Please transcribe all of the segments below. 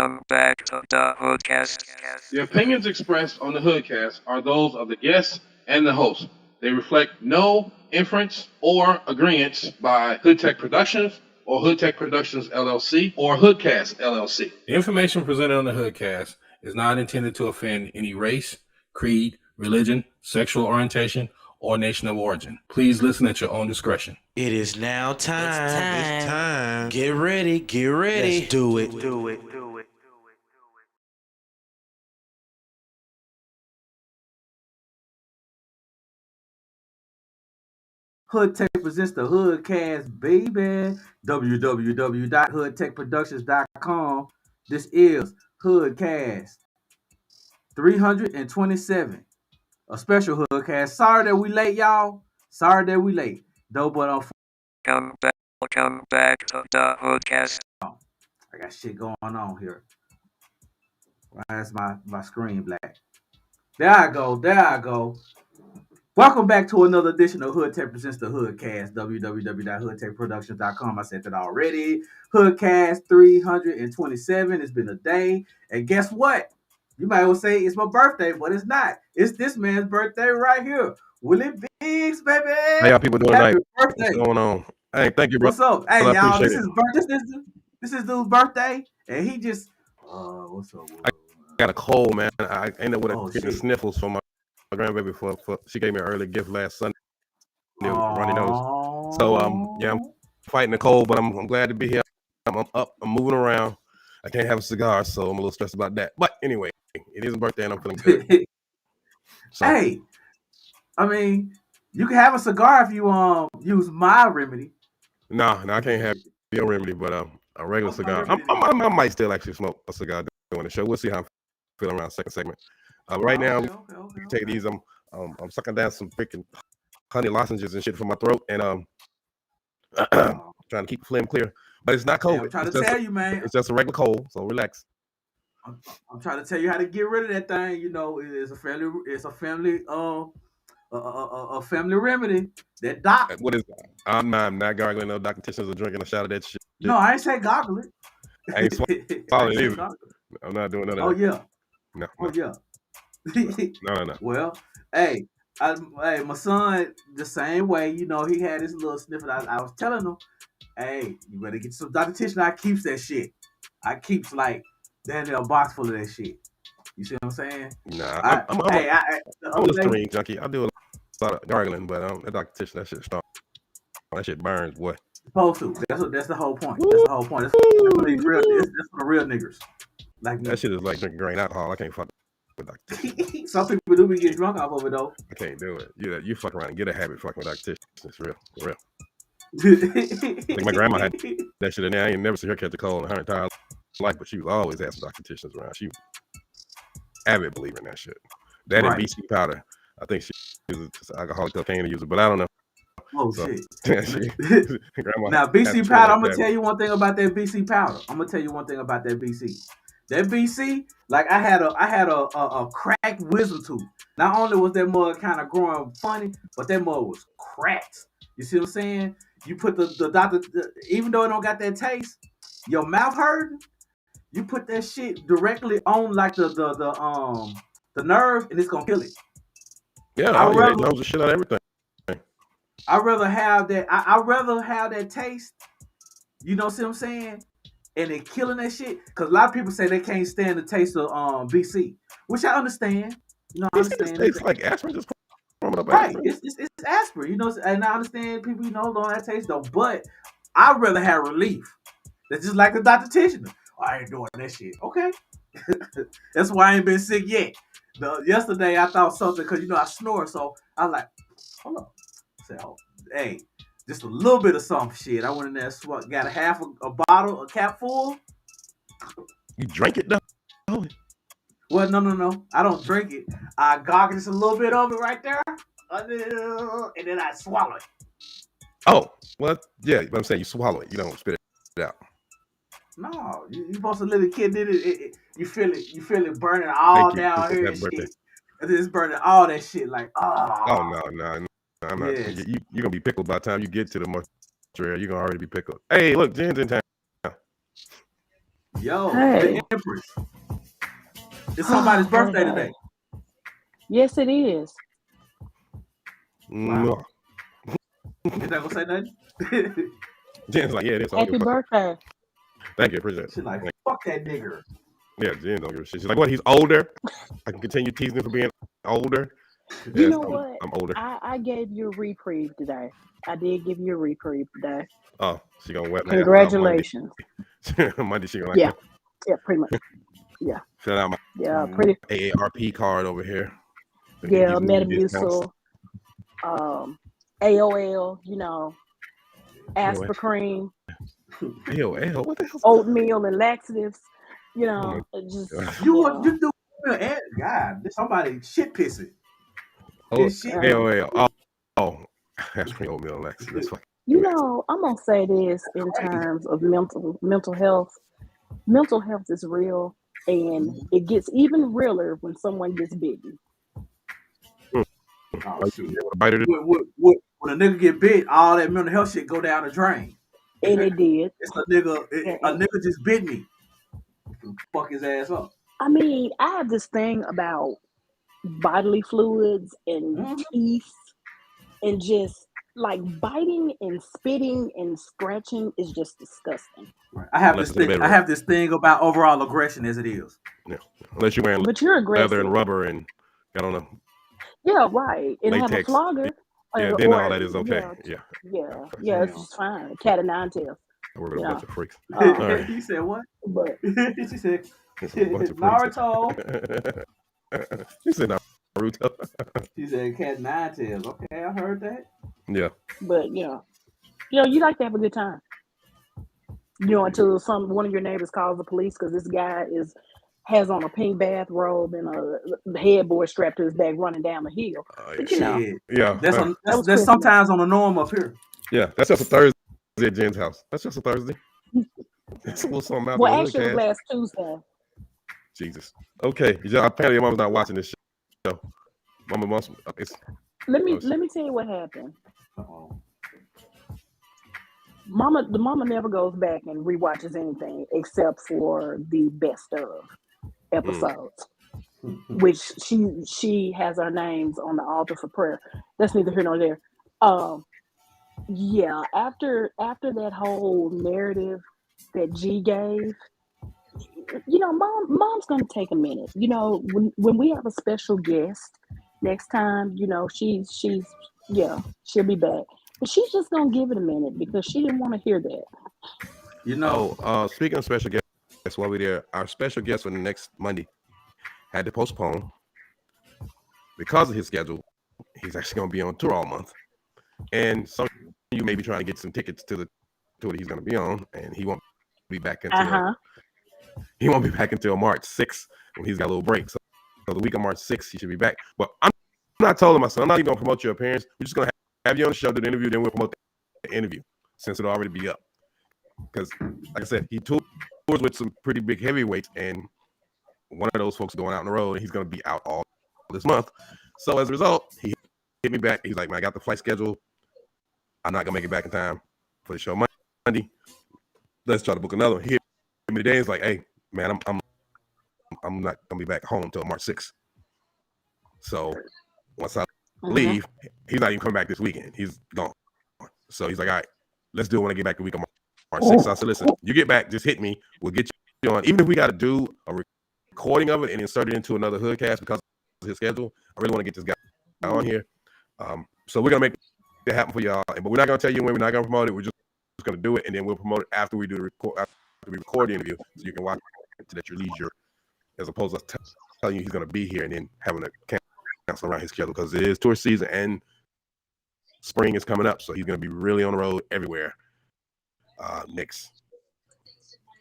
Welcome back to the HoodCast. The opinions expressed on the HoodCast are those of the guests and the host. They reflect no inference or agreement by Hood Tech Productions or Hood Tech Productions LLC or HoodCast LLC. The information presented on the HoodCast is not intended to offend any race, creed, religion, sexual orientation, or nation of origin. Please listen at your own discretion. It is now time. It's time. Get ready. Let's do it. Hood Tech presents the HoodCast, baby. www.hoodtechproductions.com. This is HoodCast 327. A special HoodCast. Sorry that we late, y'all. Sorry that we late. Though, but Welcome back to the HoodCast. I got shit going on here. Why is my screen black? There I go. Welcome back to another edition of Hood Tech presents the HoodCast. www.hoodtechproductions.com. I said that already. HoodCast 327. It's been a day. And guess what? You might well say it's my birthday, but it's not. It's this man's birthday right here. WIllie Bigs, baby. How y'all people doing Happy tonight? birthday. What's going on? Hey, thank you, bro. What's up? Hey, I y'all. appreciate This is dude's birthday. And he just what's up? I got a cold, man. I ended up with getting shit. sniffles from my grandbaby for she gave me an early gift last Sunday. Runny nose. So I'm fighting the cold, but I'm glad to be here. I'm up, I'm moving around. I can't have a cigar, so I'm a little stressed about that. But anyway, it is a birthday and I'm feeling good. So, hey, I mean, you can have a cigar if you use my remedy. no, I can't have your remedy, but a regular cigar. I might still actually smoke a cigar during the show. We'll see how I'm feeling around the second segment. Right now, Okay. take these. I'm sucking down some freaking honey lozenges and shit from my throat, and trying to keep the phlegm clear. But it's not COVID. I'm trying to tell you, man. It's just a regular cold, so relax. I'm trying to tell you how to get rid of that thing. You know, it's a family remedy. That doc. What is that? I'm not gargling no doctors or drinking a shot of that shit. No, I ain't say goggle it. I ain't swallowing it either. I'm not doing none of that. Oh yeah. No. Oh yeah. No. Well, hey, my son the same way. You know, he had his little sniffle. I was telling him, hey, you better get some dietitian. I keeps that shit. I keeps like that in a box full of that shit. You see what I'm saying? Nah, I'm a Listerine junkie. I do a lot of gargling, but that dietitian, that shit strong. That shit burns, boy. Supposed to. That's the whole point. That's the whole point. That's for the real niggers. Like me. That shit is like drinking grain alcohol. I can't fuck with dietitians. Some people do be getting drunk off of it though. I can't do it. You fuck around and get a habit fucking with dietitians. It's real. For real. Like my grandma had that shit in there. I ain't never seen her catch a cold in her entire life, but she was always had some dietitians around. She was avid believer in that shit. That and BC powder. I think she was an alcoholic cocaine user, but I don't know. Oh shit! Now BC powder. I'm gonna tell you one thing about that BC powder. That BC, like I had a cracked wisdom tooth. Not only was that mug kind of growing funny, but that mug was cracked. You see what I'm saying? You put the doctor, even though it don't got that taste, your mouth hurting. You put that shit directly on like the nerve, and it's gonna kill it. Yeah, it knows the shit out of everything. I'd rather have that. I'd rather have that taste. You know what I'm saying? And they killing that shit. Because a lot of people say they can't stand the taste of BC, which I understand. You know, I understand. It tastes like aspirin, just up right. aspirin. It's aspirin. You know, and I understand people, you know, don't have taste though. But I'd rather have relief. That's just like the dietitian. I ain't doing that shit. Okay. That's why I ain't been sick yet. Yesterday I thought something because you know I snore, so I was like, hold on. So, hey, just a little bit of some shit. I went in there, got a half a bottle, a cap full. You drank it though? Well, no. I don't drink it. I gargle just a little bit of it right there, and then I swallow it. Oh, well, yeah, but I'm saying you swallow it. You don't spit it out. No, you supposed to let the kid did it. You feel it burning all down here and shit. And it's burning all that shit like, Oh, no. I'm not. Yes. You're gonna be pickled by the time you get to the mortuary. You're gonna already be pickled. Hey, look, Jen's in town. Yo, Hey. the Empress. It's somebody's birthday Hey. today. Yes, it is. Wow. No. You're not gonna say nothing? Jen's like, yeah, it is. I don't give Happy a fuck. birthday. Thank you, appreciate it. She's like, fuck that nigger. Yeah, Jen don't give a shit. She's like, what? He's older. I can continue teasing him for being older. You Yes, know what? I'm older. I gave you a reprieve today. I did give you a reprieve today. Oh, she gonna wet my ass out Congratulations. Monday. Monday she gonna Yeah. Yeah, pretty much. Yeah. fill out my Yeah, pretty. AARP card over here. They give Yeah, you movie discounts. Metamucil, AOL, you know, Aspercream, AOL, what the hell? oatmeal and laxatives. You know, just You do God, somebody shit pissing. Oh, It's shit. AOL. Oh, that's pretty oatmeal, Lex. That's fucking. you know, I'm gonna say this in terms of mental health. Mental health is real, and it gets even realer when someone gets bitten. Oh shit. Bite it. When a nigga get bit, all that mental health shit go down the drain. And it did. It's a nigga. A And- nigga just bit me. Fuck his ass up. I mean, I have this thing about bodily fluids and teeth, and just like biting and spitting and scratching is just disgusting. Right. I have this thing about overall aggression as it is. Yeah. Unless you're wearing But you're aggressive. leather and rubber and got on a Yeah, right. And have a latex. flogger. Yeah, then all that is okay. Yeah, it's just fine. Cat of nine tails. We're with a bunch of freaks. All right. He said what? But she said Naruto. She said Naruto. She said cat nine tails. Okay, I heard that. Yeah. But you like to have a good time. Until one of your neighbors calls the police because this guy has on a pink bathrobe and a headboard strapped to his back running down the hill. But, yeah. That's sometimes on the norm up here. Yeah, that's just a Thursday at Jen's house. That's just a Thursday. It's a little something out well, there. actually, it was last Tuesday. Jesus. Okay. Apparently, your mom's not watching this show. Mama wants. Let me tell you what happened. The mama never goes back and rewatches anything except for the best of episodes, which she has our names on the altar for prayer. That's neither here nor there. Yeah, after that whole narrative that G gave, mom's gonna take a minute. When we have a special guest next time, she'll be back. But she's just gonna give it a minute because she didn't want to hear that. Speaking of special guests, while we're there, our special guest for the next Monday had to postpone because of his schedule. He's actually gonna be on tour all month, and some of you may be trying to get some tickets to the tour that he's gonna be on, and he won't be back until March 6th when he's got a little break. So the week of March 6th, he should be back. But I'm not telling my son, I'm not even gonna promote your appearance. We're just gonna have you on the show, do the interview, then we'll promote the interview since it'll already be up. Because, like I said, he tours with some pretty big heavyweights, and one of those folks going out on the road, and he's gonna be out all this month. So as a result, he hit me back. He's like, man, I got the flight schedule. I'm not gonna make it back in time for the show Monday. Let's try to book another one. He hit me today. He's like, hey, man, I'm not gonna be back home until March 6th. So once I leave, he's not even coming back this weekend. He's gone. So he's like, all right, let's do it when I get back the week of March 6th. So I said, listen, you get back, just hit me. We'll get you on. Even if we got to do a recording of it and insert it into another HoodCast because of his schedule, I really want to get this guy on here. So we're gonna make that happen for y'all. But we're not gonna tell you when. We're not gonna promote it. We're just gonna do it, and then we'll promote it after we do the record the interview, so you can watch it at your leisure, as opposed to telling you he's gonna be here and then having to cancel around his schedule because it is tour season and spring is coming up, so he's gonna be really on the road everywhere. Next,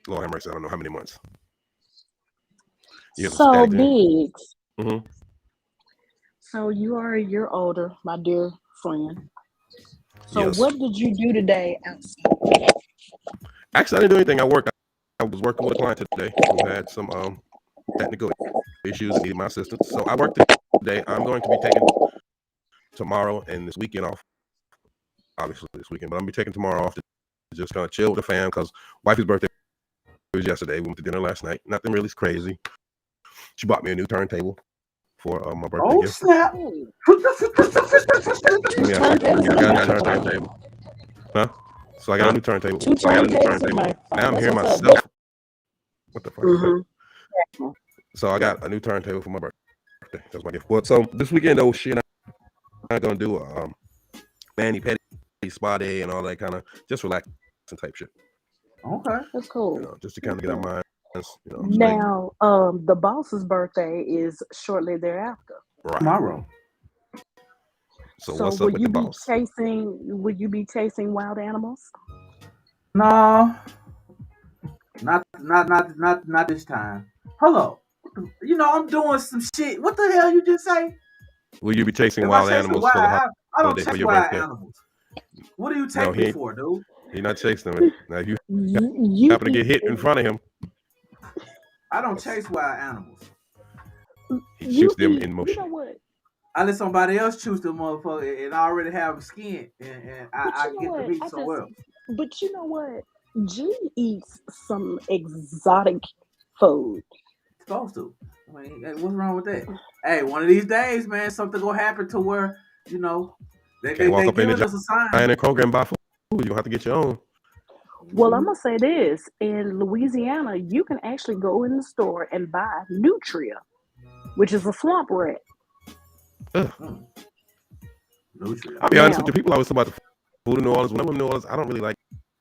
Lord have mercy, I don't know how many months. So Biggs. Mm-hmm. So you are a year older, my dear friend. So yes. What did you do today outside? Actually, I didn't do anything. I was working with a client today who had some technical issues and needed my assistance. So I worked today. I'm going to be taking tomorrow and this weekend off. Obviously this weekend, but I'm gonna be taking tomorrow off to just kind of chill with the fam because wifey's birthday was yesterday. We went to dinner last night. Nothing really crazy. She bought me a new turntable for my birthday Oh, gift. snap. Yeah, I got a new turntable. Huh? So I got a new turntable. Two turntables. Now I'm hearing That's what's myself. up. What the fuck is that? Mhm. So I got a new turntable for my birthday. That's my gift. Well, so this weekend though, shit, I'm not gonna do a mani pedi spa day and all that kind of just relaxing type shit. Okay. That's cool. You know, just to kind of get our minds, you know, straight. Now, the boss's birthday is shortly thereafter. Right. Tomorrow. So So what's up will with you the be boss? Would you be chasing wild animals? No. Not this time. Hello. You know, I'm doing some shit. What the hell you just say? Will you be chasing If wild I chase a animals wild, for the I don't holiday for chase your wild birthday? animals. What do you No, take he me ain't. for, dude? He's not chasing them. Now if you You happen to get hit in front of him, I don't chase wild animals. he you shoots them eat. in You motion. know what? I let somebody else choose the motherfucker, and I already have skin, and But I you know get the what? meat somewhere else. But you know what? G eats some exotic food. Supposed to. I mean, hey, what's wrong with that? Hey, one of these days, man, something gonna happen to where you know Can't walk they up in giving the us a sign. giant and Kroger and buy food. You gonna have to get your own. Well, I'm gonna say this: in Louisiana, you can actually go in the store and buy nutria, which is a swamp rat. Mm. Nutria. I'll be honest with Now, you. People always talk about the food in New Orleans. When I'm in New Orleans, I don't really like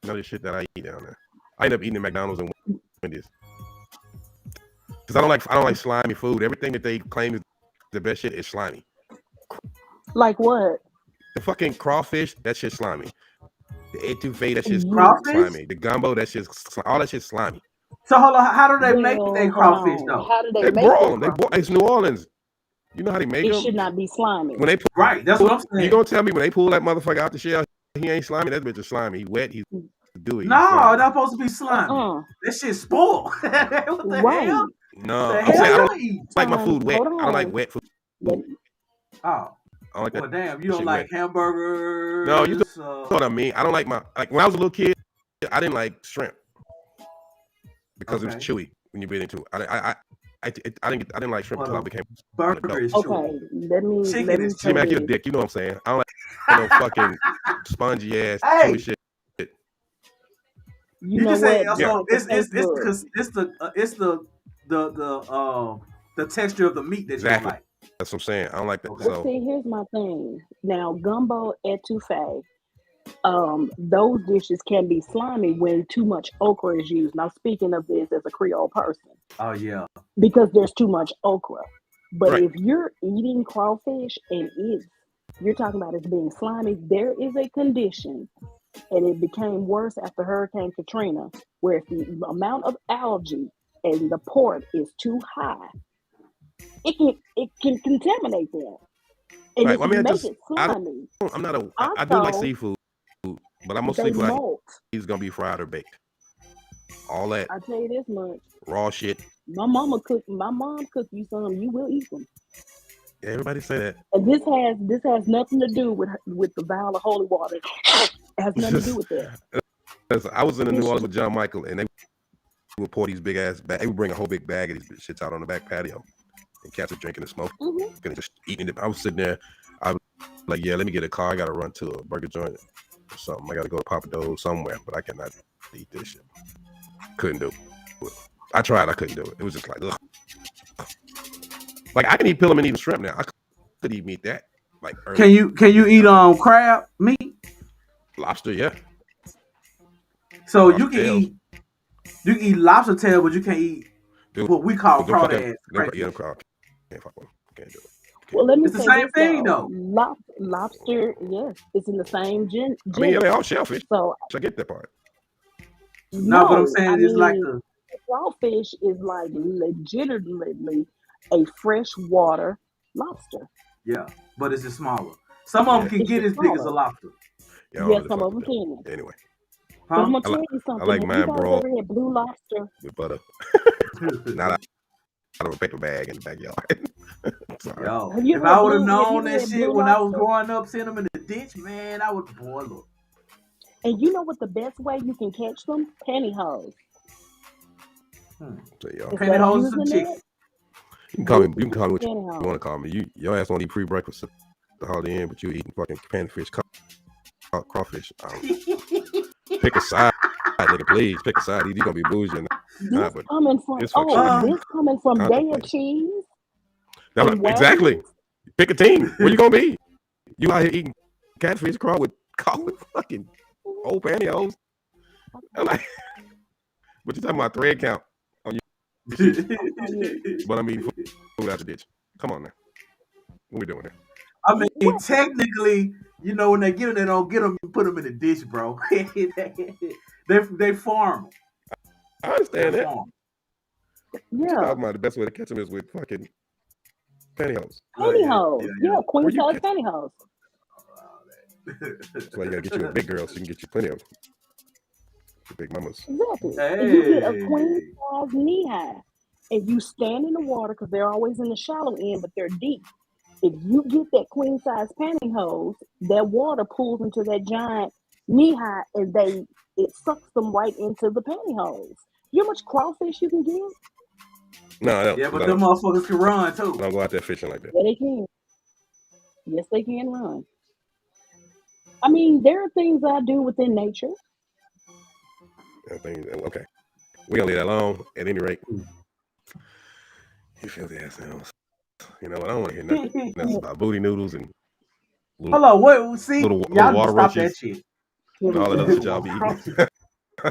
none of the shit that I eat down there. I end up eating at McDonald's and Wendy's because I don't like slimy food. Everything that they claim is the best shit is slimy. like what? The fucking crawfish, that shit's slimy. The etouffee, that shit's Crawfish? slimy. The gumbo, that shit's all that shit's slimy. So hold on, how do they make Well, their hold crawfish on. though? How do they They make broil their them. crawfish? It's New Orleans. You know how they make It them? should not be slimy. When they pull, Right, that's what I'm you saying. gonna tell me when they pull that motherfucker out the shell, he ain't slimy? That bitch is slimy. He wet. He's dewy. He's No, slimy. not supposed to be slimy. That shit spoiled. What the Right. hell? No, The I'm saying I hell don't you eat? like my food wet. Hold I don't like on. wet food. Let- Oh, I don't like well, that. damn, you don't shit like wet. hamburgers? No, you know what I mean. I don't like when I was a little kid. I didn't like shrimp because it was chewy when you bit into it. I didn't like shrimp until I became an burger adult. is chewy. Okay, let me Chicken is say G-Mack, you're a this. dick. You know what I'm saying? I don't like no fucking spongy ass Hey. chewy shit. You You know just say what? so Just like it's the Facebook. it's the texture of the meat that you don't Exactly. like. That's what I'm saying. I don't like that. Okay. But So see, here's my thing. Now, gumbo etouffee, those dishes can be slimy when too much okra is used. Now, speaking of this as a Creole person, Oh yeah. because there's too much okra. But Right. if you're eating crawfish and you're talking about it being slimy, there is a condition, and it became worse after Hurricane Katrina, where if the amount of algae and the port is too high, it can contaminate them, and right. it Well, I mean, can make it slimy. I'm not a. I do like seafood, but most They seafood molt. is gonna be fried or baked. All that I tell you this much: raw shit. my mom cook you some, you will eat them. Yeah, everybody say that. And this has nothing to do with the vial of holy water. It has nothing to do with that. I was in the New Orleans with John Michael, and they would pour these big ass bags. They would bring a whole big bag of these shits out on the back patio, and cats are drinking and smoking and just eating it. I was sitting there. I was like, yeah, let me get a car. I gotta run to a burger joint or something. I gotta go to Papa Do's somewhere, but I cannot eat this shit. Couldn't do it. I tried. I couldn't do it. It was just like, ugh. Like I can eat pillam and eat shrimp now. I could even eat that. Like early. Can you eat crab meat? Lobster, yeah. So Lobster you can tails. eat lobster tail, but you can't eat what we call crawdad. Yeah, crowd. Can't fuck with them. Can't do it. Well, let me It's the say same this, thing, though. though. Lobster, yes, it's in the same gen. I mean, yeah, they all shellfish. So I get that part. No, but I'm saying I it's like mean, the crawfish is like legitimately a freshwater lobster. yeah, but it's just smaller. Some of them can It's get as just big as a smaller. lobster. Yeah, I don't Yes, really some fuck of them with them. can. Anyway, But I'm Huh? gonna tell you something. like Have mine you guys broiled. ever had blue lobster? with butter. Not out of a paper bag in the backyard. Sorry. Yo, Have you if had I would have blue- have you known that had shit blue when I was lobster? growing up, seeing them in the ditch, man, I would boy look. And you know what the best way you can catch them? Pantyhose. So y'all, Is that Pantyhose and using chicken. it? you can call me. You can call me what you Pantyhose. want to call me. Your ass won't eat pre-breakfast at the Holiday Inn, but you eating fucking panfish, crawfish. Pick a side, nigga. Please pick a side. Either you gonna be bougie or This not, but coming from this fuck shit. this coming from Day of Contemplate. Cheese. That's and what- exactly. Wagons? Pick a team. Where you gonna be? You out here eating catfish crawl with fucking old pantyhose? I'm like, what you talking about? Thread count on you? But I'm eating food out the ditch. Come on now. What we doing here? I mean, technically, you know, when they get them, they don't get them and put them in the dish, bro. they farm. I understand They that. farm. What you Yeah, talking about? The best way to catch them is with fucking pantyhose. pantyhose. Yeah, queen Where you size catch- pantyhose. That's why you gotta get you a big girl so you can get you plenty of them. The big mamas. Exactly. If you get a Hey. queen size knee high, and you stand in the water because they're always in the shallow end, but they're deep. If you get that queen size pantyhose, that water pulls into that giant knee high, and it sucks them right into the pantyhose. You know how much crawfish you can get? No, I don't. Yeah, but No, them motherfuckers can run too. don't go out there fishing like that. Yeah, they can. Yes, they can run. I mean, there are things I do within nature. I think, okay. We gonna leave that alone. At any rate, you filthy assholes. You know what? I don't want to hear nothing else about booty noodles and Hold on, wait, see, little y'all water stop that roaches. shit. and all that other shit y'all be eating. I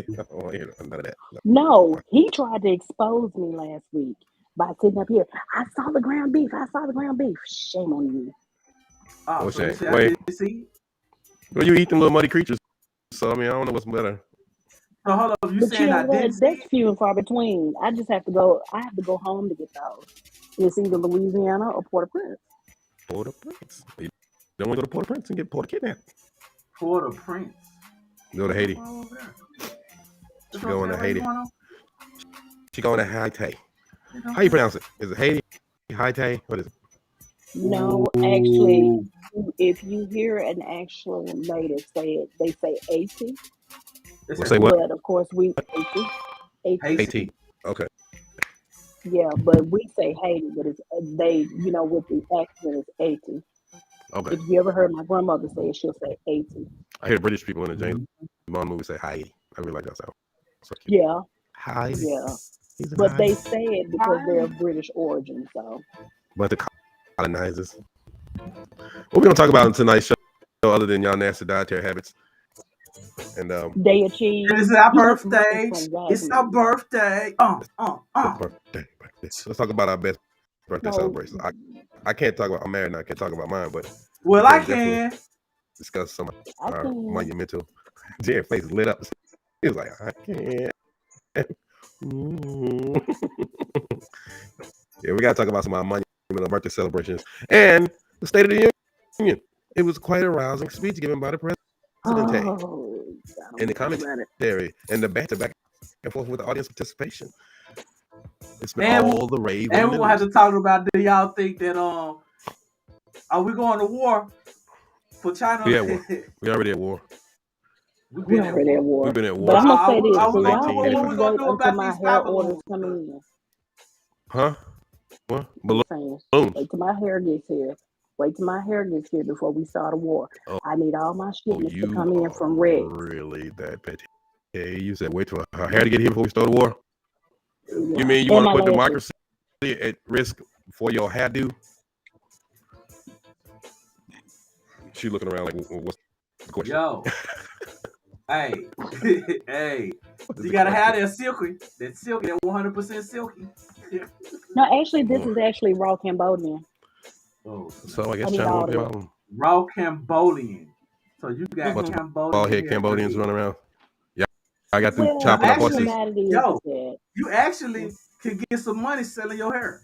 don't want to hear none of that. No, he tried to expose me last week by sitting up here. I saw the ground beef. I saw the ground beef. Shame on you. Oh, What's so you that? said Wait. I didn't see? Well, you eat them little muddy creatures. So I mean, I don't know what's better. So hold on, you But saying I didn't see? that's few and far between. I just have to go. I have to go home to get those. It's either Louisiana or Port-au-Prince. Port-au-Prince. You don't want to go to Port-au-Prince and get kidnapped. Port-au-Prince. Go to Haiti. What's wrong over there? She going to What's Haiti. going on? She going to Haiti. How you pronounce it? Is it Haiti? Haiti? What is it? No, actually, if you hear an actual native say it, they say 80. We'll say what? But of course, we 80. Haiti. Okay. Yeah, but we say Haiti, but it's they, with the accent, it's 80. Okay. If you ever heard my grandmother say it, she'll say 80. I hear British people in the James Bond movie say Haiti. I really like that sound. So cute. Yeah, Haiti. yeah. He's a But Haiti. they say it because they're of British origin. So But the colonizers. What we gonna talk about in tonight's show other than y'all nasty dietary habits? And Day of Cheese. It's our You know, birthday. It's our birthday. birthday. Let's talk about our best birthday celebrations. I can't talk about. I'm married now. I can't talk about mine, but Well, we I definitely can. discuss some of I our can. monumental. Jerry's face is lit up. He was like, I can't. Yeah, we gotta talk about some of our monumental birthday celebrations and the State of the Union. It was quite a rousing speech given by the president and the commentary and the banter back and forth with the audience participation. It's been all the rave. And we're gonna have to talk about, do y'all think that are we going to war for China? We at war. We already at war. We already at war. We've been at war. But I'm gonna say this: what so we y'all gonna please do wait until about my these hair Bible orders balloons? come in. Huh? What? Balloons. Wait till my hair gets here. Wait till my hair gets here before we start a war. Oh, I need all my shipments you to come in from are Rex. really that petty? Hey, you said wait for her hair to get here before we start a war? Yeah. You mean you want to put democracy at risk for your hairdo? She looking around like, what's the question? Yo, hey, hey, you gotta have that silky, that 100% silky. No, actually, this is actually raw Cambodian. Oh, so I guess need China all won't be that. problem. Raw Cambodian. So you got Bunch of Cambodian. bald head Cambodians running around. Yeah, I got them Well, chopping up actually, horses. yo, you actually can get some money selling your hair.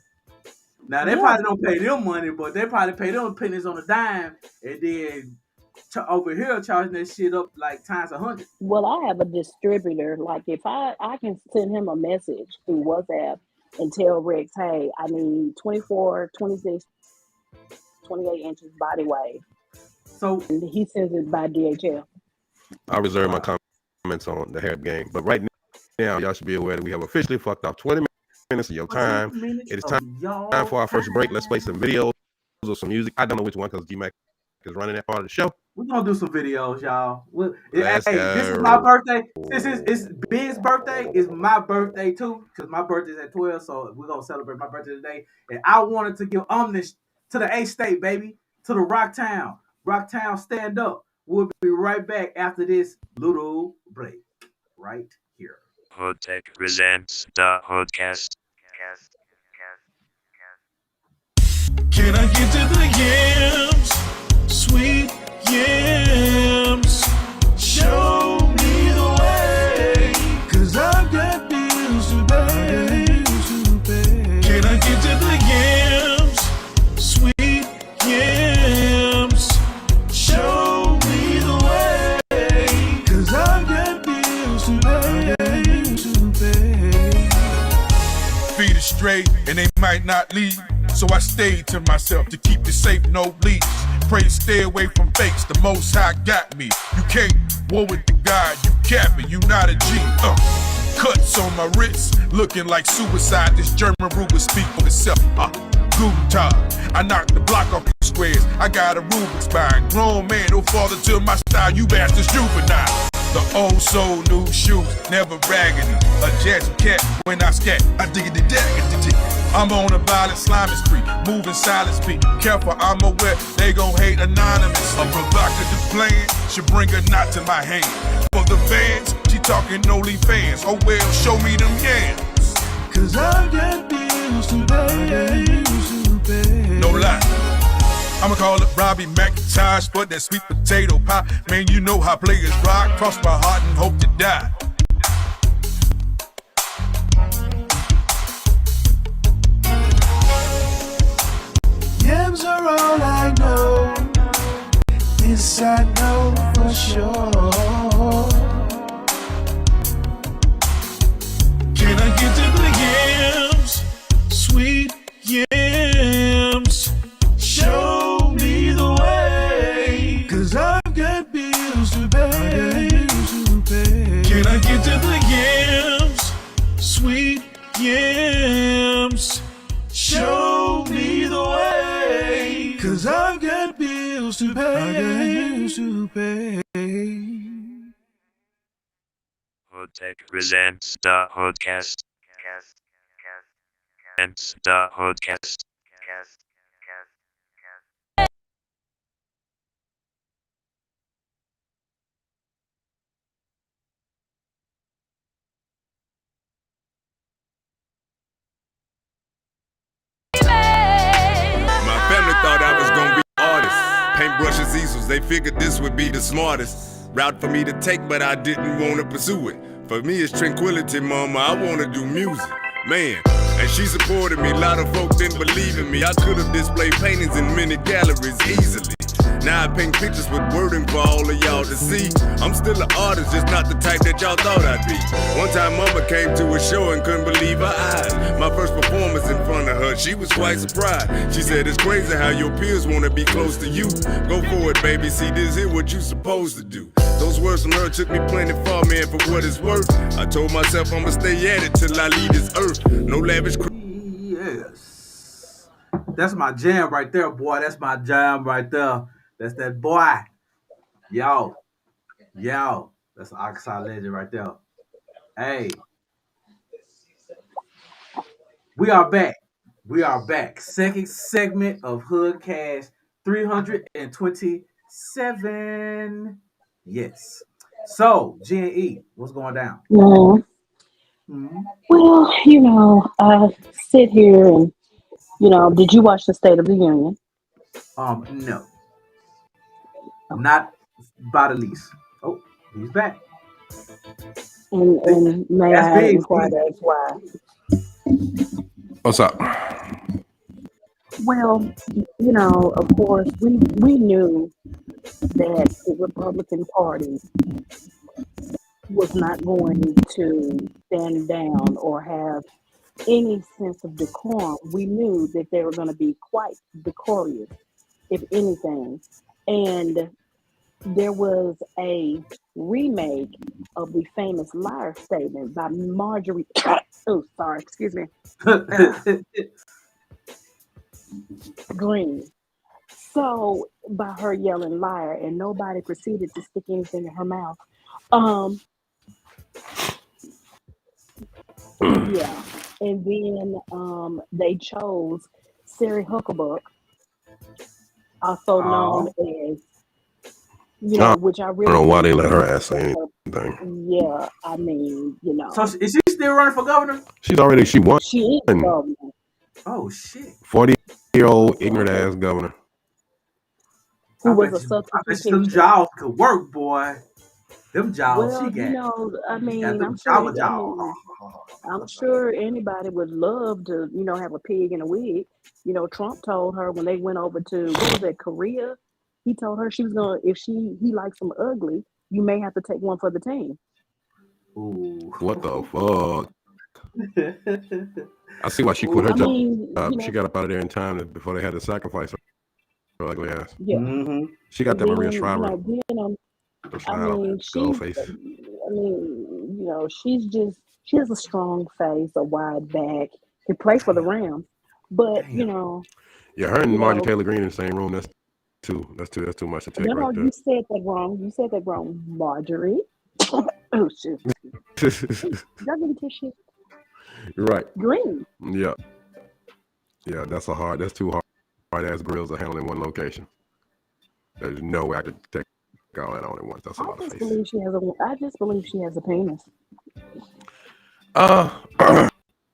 Now they Yeah. probably don't pay them money, but they probably pay them pennies on a dime, and then over here charging that shit up like times 100. Well, I have a distributor. Like if I can send him a message through WhatsApp and tell Rex, hey, I need 24, 26, 28 inches body wave. So and he sends it by DHL. I reserve my comments on the hair game, but right now, y'all should be aware that we have officially fucked off 20 minutes of your time. It is time for our first break. Let's play some videos or some music. I don't know which one because G-Mack is running that part of the show. We're gonna do some videos, y'all. Let's go. This is my birthday. Since it's Big's birthday, it's my birthday too. Because my birthday's at 12, so we're gonna celebrate my birthday today. And I wanted to give homage to the A-State, baby, to the Rocktown. Rocktown, stand up. We'll be right back after this little break. Right here. HoodTech presents the HoodCast. Can I get to the yams? Sweet yams. Show me the way. Cause I've got bills to pay. Can I get to the yams? Sweet yams. Show me the way. Cause I've got bills to pay. Feet are straight and they might not leave. So I stayed to myself to keep it safe, no leaks. Pray to stay away from fakes, the Most High got me. You can't war with the God, you capping, you not a G. Cuts on my wrist, looking like suicide. This German Ruger speak for itself. Guten Tag. I knocked the block off the squares. I got a Rubik's spine. Grown man, no father to my style. You bastards juvenile. The old soul, new shoes, never raggedy. A jazz cat when I scat. I dig it, I'm on a violent slimy spree, moving silence beat. Careful, I'm aware they gon' hate anonymous. A provocative plan should bring a knot to my hand. For the fans, she talking only fans. Oh well, show me them yams. Cause I got bills to pay. No lie. I'ma call it Robbie McIntosh for that sweet potato pie. Man, you know how players rock. Cross my heart and hope to die. Yams are all I know. This I know for sure. Can I get to the yams? Sweet yams. Show me the way. Cause I've got bills to pay. Can I get to the yams? Sweet yams. Show me the way. Cause I've got bills to pay. HoodTech presents the HoodCast. And the HoodCast. My family thought I was gonna be an artist. Paintbrushes, easels, they figured this would be the smartest route for me to take, but I didn't wanna pursue it. For me, it's tranquility, mama. I wanna do music, man. And she supported me. A lot of folks didn't believe in me. I could have displayed paintings in many galleries easily. Now I paint pictures with wording for all of y'all to see. I'm still an artist, just not the type that y'all thought I'd be. One time mama came to a show and couldn't believe her eyes. My first performance in front of her, she was quite surprised. She said, it's crazy how your peers want to be close to you. Go for it, baby, see this here what you supposed to do. Those words from her took me plenty far, man, for what it's worth. I told myself I'ma stay at it till I leave this earth. No lavish Yes. That's my jam right there, boy. That's my jam right there. That's that boy. Yo. That's an Arkansas legend right there. Hey. We are back. Second segment of HoodCast 327. Yes. So, G&E, what's going down? Well, I sit here and, did you watch the State of the Union? No. Not by the least. Oh, he's back. And may That's I big. inquire as why? What's up? Well, of course, we knew that the Republican Party was not going to stand down or have any sense of decorum. We knew that they were going to be quite decorous, if anything. And there was a remake of the famous liar statement by Marjorie. Oh, sorry, excuse me. Green. So by her yelling liar, and nobody proceeded to stick anything in her mouth. Yeah, and then they chose Sari Hucklebuck, also known as, which I I really don't know why they think let her ass say anything. Yeah, I mean, So is she still running for governor? She won. She is governor. Oh shit! 40-year-old ignorant ass governor. Who was a I substitute bet you them teacher. jaws could work, boy. Them jaws Well, she got. I mean, them I'm sure. jaws. I'm sure anybody would love to, have a pig in a wig. Trump told her when they went over to, what was that, Korea? He told her she was gonna, if he likes them ugly, you may have to take one for the team. Ooh. What the fuck? I see why she quit her job. She got up out of there in time before they had to sacrifice her ugly ass. Yeah. Mm-hmm. She got that Maria Shriver. She has a strong face, a wide back, can play for the Rams. But yeah, her and Marjorie Taylor Greene in the same room. That's too much to take right there. You said that wrong. Marjorie. Oh shit. You're right. Green. Yeah. Yeah, that's two hard ass grills to handle in one location. There's no way I could take all that on at once. That's a lot of face. I just believe she has a penis.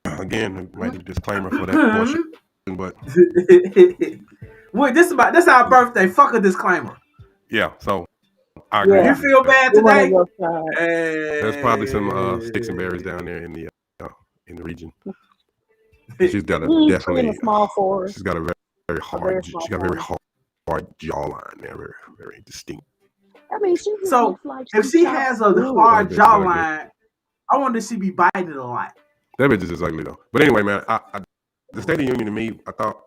Again, might be a disclaimer for that portion, but wait, this our birthday. Fuck a disclaimer. Yeah, so I agree. You feel bad today? There's probably some sticks and berries down there in the region. She's got definitely a small forest. She's got a very hard. She's got a very hard jawline there, very very distinct. I mean, if she has a hard jawline, I wonder if she be biting a lot. That bitch is just ugly though. But anyway, man, the State of the Union to me, I thought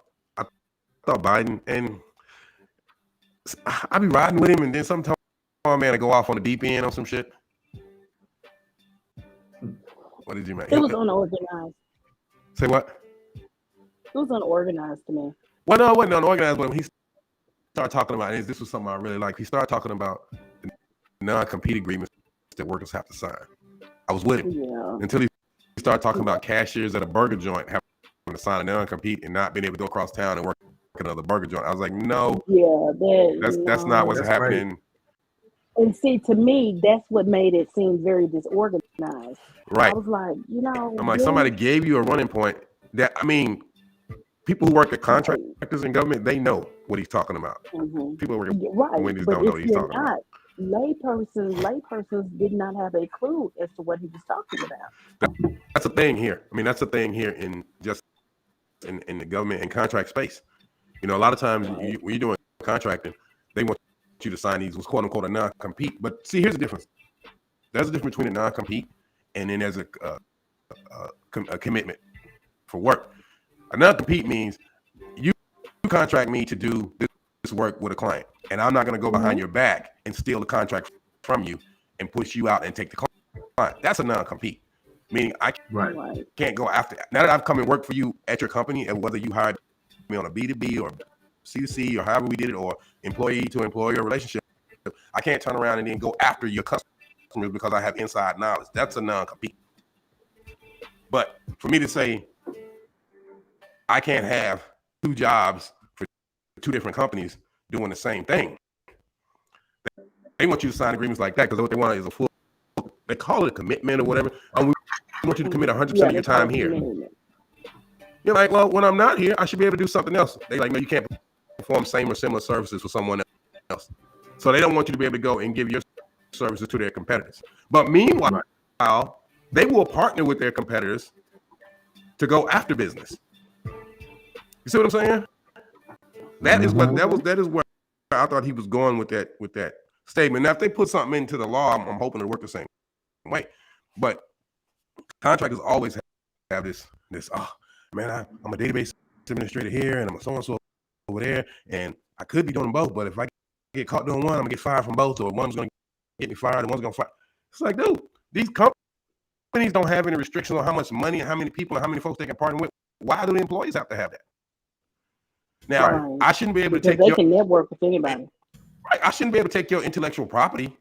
Biden, and I be riding with him, and then sometimes, man, I go off on the deep end on some shit. What did you make? It was unorganized. Say what? It was unorganized to me. Well, no, it wasn't unorganized, but when he started talking about it, this was something I really liked. He started talking about the non-compete agreements that workers have to sign. I was with him until he started talking about cashiers at a burger joint having to sign a non-compete and not being able to go across town and work another burger joint. I was like, no, that's not what's happening. Right. And see, to me, that's what made it seem very disorganized. Right. I was like, I'm like, somebody gave you a running point. That, I mean, people who work at contractors in government, they know what he's talking about. Mm-hmm. People who work at Wendy's but don't know what he's talking about. Laypersons did not have a clue as to what he was talking about. That's a thing here. I mean, that's a thing here in just in the government and contract space. A lot of times when you're doing contracting, they want you to sign these, quote unquote, a non-compete. But see, here's the difference. There's a difference between a non-compete and then there's a commitment for work. A non-compete means you contract me to do this work with a client, and I'm not going to go behind your back and steal the contract from you and push you out and take the client. That's a non-compete. Meaning I can't go after that. Now that I've come and worked for you at your company, and whether you hired me on a B2B or C2C or however we did it, or employee to employer relationship, I can't turn around and then go after your customers because I have inside knowledge. That's a non-compete. But for me to say I can't have two jobs for two different companies doing the same thing, they want you to sign agreements like that because what they want is a full, they call it a commitment or whatever. We want you to commit 100% of your time here. You're like, well, when I'm not here, I should be able to do something else. They like, no, you can't perform same or similar services for someone else. So they don't want you to be able to go and give your services to their competitors. But meanwhile, they will partner with their competitors to go after business. You see what I'm saying? That is where I thought he was going with that statement. Now, if they put something into the law, I'm hoping it'll work the same way. But contractors always have this. Man, I'm a database administrator here, and I'm a so-and-so over there, and I could be doing both, but if I get caught doing one, I'm going to get fired from both, or one's going to get me fired and one's gonna fire. It's like, dude, these companies don't have any restrictions on how much money and how many people and how many folks they can partner with. Why do the employees have to have that? Now, Right. I shouldn't be able to Because take they your can network with anybody. right. I shouldn't be able to take your intellectual property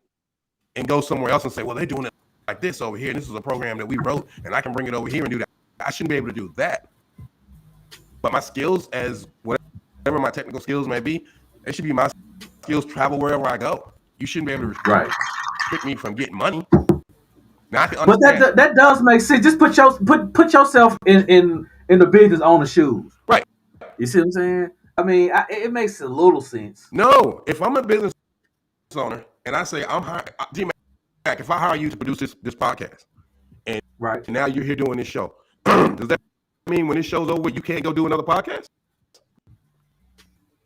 and go somewhere else and say, well, they're doing it like this over here, and this is a program that we wrote, and I can bring it over here and do that. I shouldn't be able to do that. But my skills, as whatever my technical skills may be, it should be my skills travel wherever I go. You shouldn't be able to restrict me from getting money. Now I can understand. But that does make sense. Just put yourself in the business owner's shoes. Right. You see what I'm saying? I mean, it makes a little sense. No, if I'm a business owner and I say I'm hiring G-Mack, if I hire you to produce this podcast, and now you're here doing this show, does that mean when this show's over, you can't go do another podcast?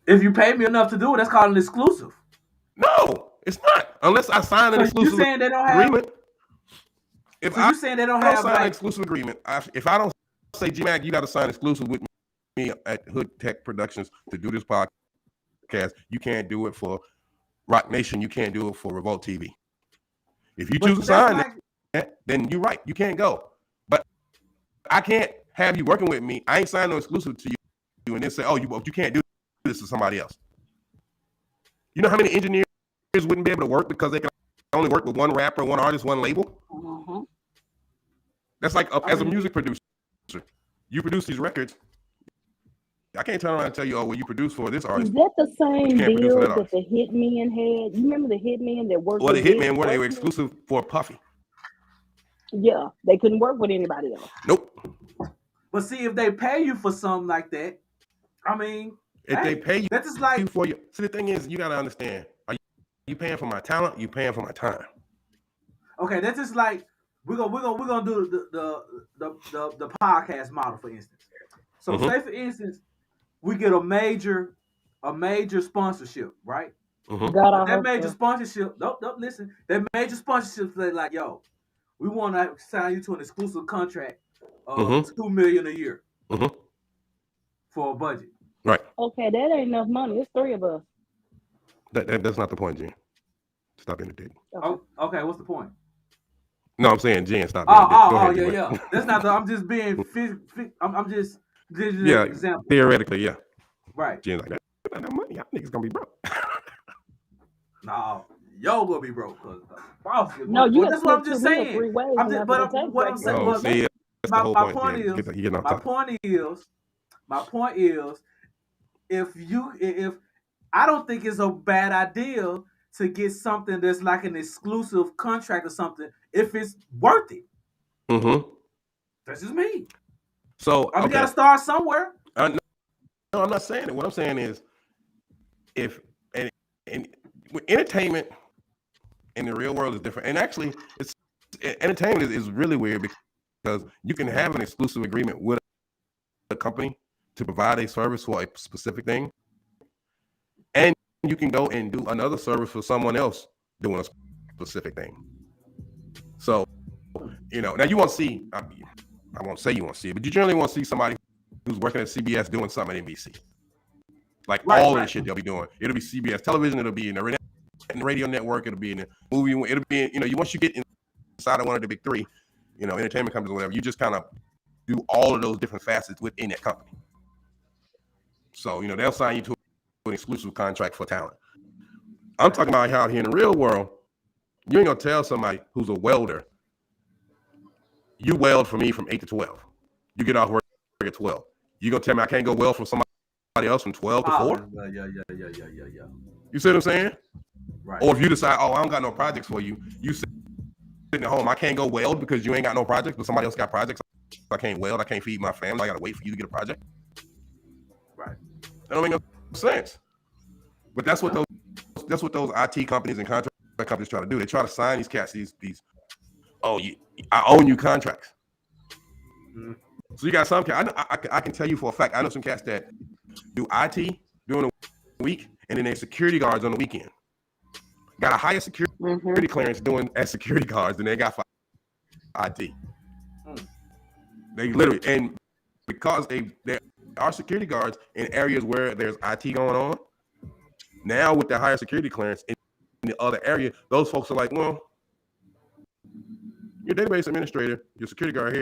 If you pay me enough to do it, that's called an exclusive. No, it's not. Unless I sign an exclusive agreement. If you're saying they don't have sign an exclusive agreement, if I don't say, G-Mack, you got to sign exclusive with me at Hood Tech Productions to do this podcast, you can't do it for Rock Nation, you can't do it for Revolt TV. If you choose to sign that, then you're right, you can't go. But I can't have you working with me. I ain't signing no exclusive to you and then say, oh, you can't do this to somebody else. You know how many engineers wouldn't be able to work because they can only work with one rapper, one artist, one label? Mm-hmm. That's like as a music producer, you produce these records. I can't turn around and tell you, oh, well, you produce for this artist. Is that the same deal that the Hitmen had? You remember the Hitmen that worked? Well, the Hitmen they were exclusive for Puffy. Yeah, they couldn't work with anybody else. Nope. But see, if they pay you for something like that, I mean, if they pay you, that's just like for you. See, the thing is, you gotta understand: are you paying for my talent? You paying for my time? Okay, that's just like we're gonna do the podcast model, for instance. So say for instance, we get a major sponsorship, right? That major sponsorship, listen, that major sponsorship say like, yo, we want to sign you to an exclusive contract of $2 million a year for a budget. Right. Okay, that ain't enough money. It's 3 of us. That's not the point, Jen. Stop being a dick. Okay, what's the point? No, I'm saying Jen, stop being a dick. Yeah. That's not I'm just being I'm just giving you an example. Theoretically, yeah. Right. Jen's like, that money, y'all niggas gonna be broke. No, y'all gonna be broke. No, you that's what I'm just saying. 3 ways. My point is, if I don't think it's a bad idea to get something that's like an exclusive contract or something if it's worth it. That's just me. So we gotta start somewhere. No, I'm not saying it. What I'm saying is, if entertainment in the real world is different, and actually, entertainment is really weird because you can have an exclusive agreement with a company to provide a service for a specific thing, and you can go and do another service for someone else doing a specific thing. So, now you won't see. I won't say you won't see it, but you generally won't see somebody who's working at CBS doing something at NBC. Like all of the shit they'll be doing. It'll be CBS television. It'll be in the radio network. It'll be in the movie. It'll be once you get inside of one of the big 3, entertainment companies or whatever, you just kind of do all of those different facets within that company. So, they'll sign you to an exclusive contract for talent. I'm talking about how here in the real world, you ain't gonna tell somebody who's a welder, you weld for me from 8 to 12. You get off work at 12. You gonna tell me I can't go weld for somebody else from 12 to 4? Yeah. You see what I'm saying? Right. Or if you decide, I don't got no projects for you, you sitting at home, I can't go weld because you ain't got no projects, but somebody else got projects. I can't weld, I can't feed my family, I gotta wait for you to get a project. Right. That don't make no sense. But that's what those IT companies and contract companies try to do. They try to sign these cats these I own you contracts. So you got some cats. I can tell you for a fact, I know some cats that do IT during the week and then they're security guards on the weekend. Got a higher security clearance doing as security guards than they got for IT. They literally, and because they are security guards in areas where there's IT going on, now with the higher security clearance in the other area, those folks are like, well, your database administrator, your security guard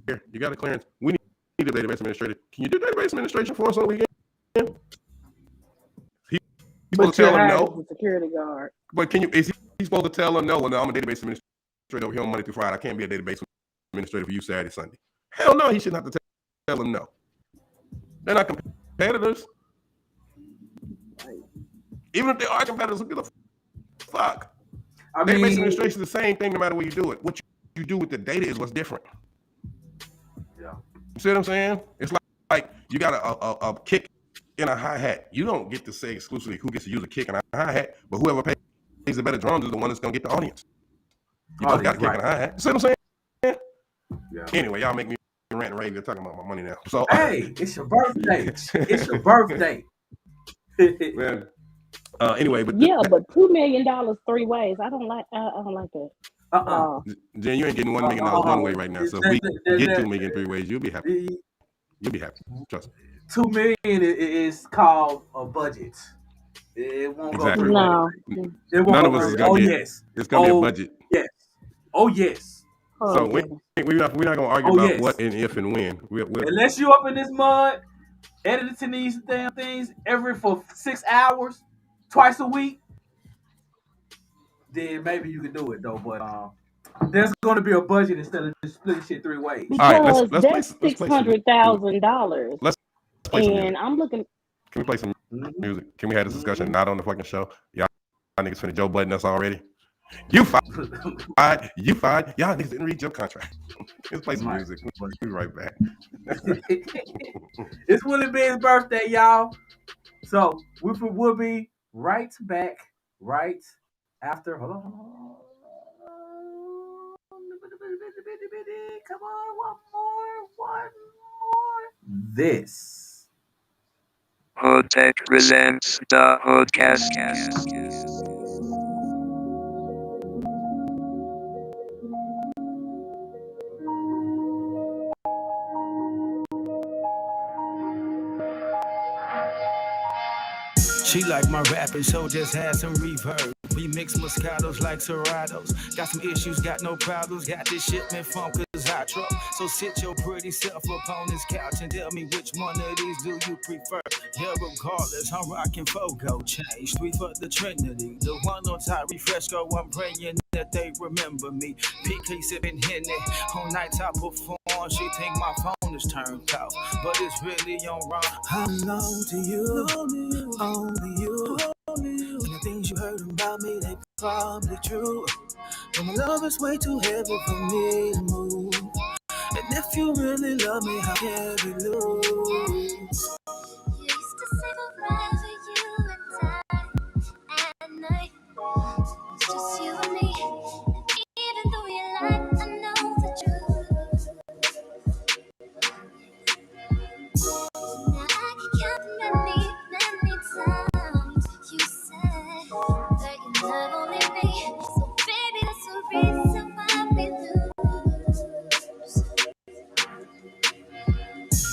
here, you got a clearance. We need a database administrator. Can you do database administration for us on the weekend? He's supposed to tell them no. The security guard. But is he supposed to tell them no? Well, no, I'm a database administrator over here on Monday through Friday. I can't be a database administrator for you Saturday, Sunday. Hell no, he shouldn't have to tell them no. They're not competitors. Even if they are competitors, who gives a fuck? Database administration is the same thing no matter where you do it. What you do with the data is what's different. Yeah. You see what I'm saying? It's like you got a kick and a hi-hat. You don't get to say exclusively who gets to use a kick and a hi-hat, but whoever pays the better drums is the one that's going to get the audience. You both got a kick and a hi-hat. You see what I'm saying? Yeah. Anyway, y'all make me rant and rave. They're talking about my money now. So hey, it's your birthday. It's your birthday. Man. Anyway, but but $2 million 3 ways. I don't like that. Jen, you ain't getting $1 million one way right now. So if we get 2 million 3 ways, you'll be happy. You'll be happy. Trust me. 2 million is called a budget. It won't go 3 no. ways. It won't None go of us 3 is gonna ways. be. Yes. It's gonna be a budget. Yes. Oh yes. So we're not gonna argue about what and if and when. Unless you up in this mud, editing these damn things for 6 hours, twice a week, then maybe you can do it though. But there's going to be a budget instead of just splitting shit 3 ways. Because let's that's $600,000. Let's play some music. I'm looking. Can we play some music? Can we have this discussion not on the fucking show? Y'all niggas finna Joe Budden us already. You fired. You fired. Y'all niggas didn't read your contract. Let's play some music. We'll be right back. It's WIllie Bigs' birthday, y'all. So we'll be right back right after. Hold on. Come on, one more. This. HoodTech presents the HoodCast. She like my rapping, so just had some reverb. We mix Moscatos like Seratos. Got some issues, got no problems. Got this shipment from Cazatro. So sit your pretty self up on this couch and tell me which one of these do you prefer. Yeah, regardless, I'm rocking Fogo change. 3 for the Trinity. The one on top, Refresco, I'm praying that they remember me. PK sipping Henny. On nights I perform, she think my phone is turned off. But it's really on wrong. I belong to you, only you. And the things you heard about me, they probably true. But my love is way too heavy for me to move. And if you really love me, how can we lose? You used to say forever, you and I, at night. It's just you and me. And even though you lied, I know the truth. Now I can count many times you said that you love only me. So baby, that's the reason why we lose.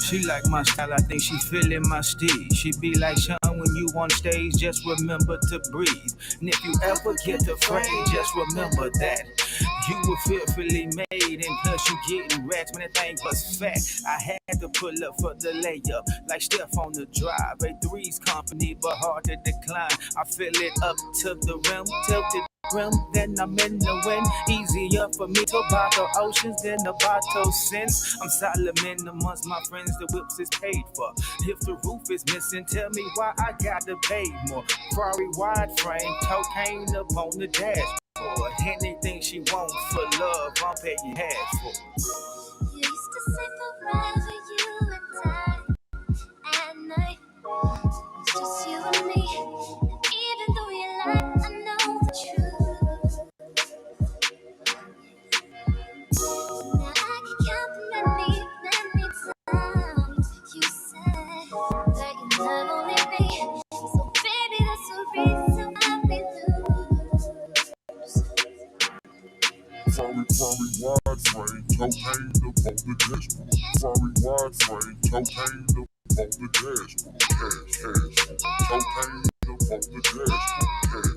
She like my style, I think she feeling my steed. She be like, Sean, when you on stage, just remember to breathe. And if you ever get afraid, just remember that you were fearfully made, and plus you getting rats when that thing was fat. I had to pull up for the layup, like Steph on the drive. A3's company, but hard to decline. I fill it up to the rim, tilted grim, then I'm in the wind. Easier for me to bottle oceans than the bottle sins. I'm Solomon amongst my friends, the whips is paid for. If the roof is missing, tell me why I gotta pay more. Ferrari wide frame, cocaine up on the dashboard. Anything she wants for love, I'm paying cash for. You used to say forever, you and I, at night. It's just you and me. And even though you lied, I know the truth. Now I can count many times you said that you love only me. So baby, that's the reason why we lose. Ferrari wide frame, cocaine up on the dashboard. Ferrari wide frame, cocaine up on the dashboard. Cash, cocaine up on the dashboard.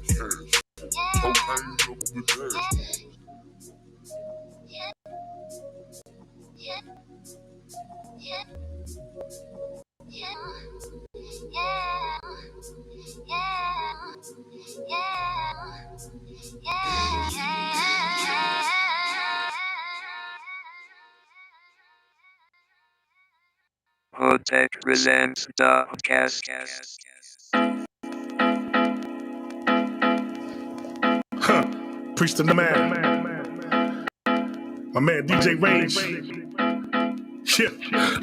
Cash. HoodTech presents the HoodCast. Preach to the man. My man DJ Rage. Yeah.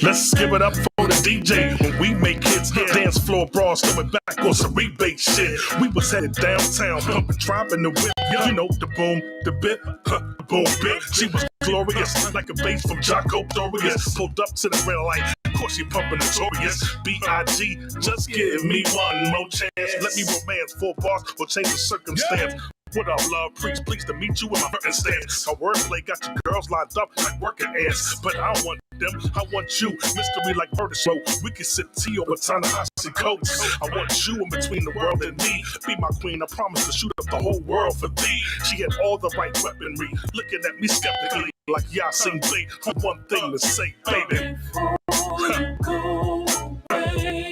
Let's give it up for the DJ. When we make hits, dance floor brawls, throwing back on some rebate shit. We was headed downtown, pumping, dropping the whip. You know the boom, the bit, the boom bit. She was glorious, like a bass from Jocko Dorius. Pulled up to the red light. Of course, she pumping notorious. B.I.G. Just give me one more chance. Let me romance 4 bars or change the circumstance. What up, love? Pleased to meet you in my certain stance. My wordplay got your girls lined up like working ants. But I don't want them, I want you. Mystery like murder show. We can sip tea over Ta-Nehisi coats. I want you in between the world and me. Be my queen, I promise to shoot up the whole world for thee. She had all the right weaponry. Looking at me skeptically like Yasin Bey. One thing to say, baby.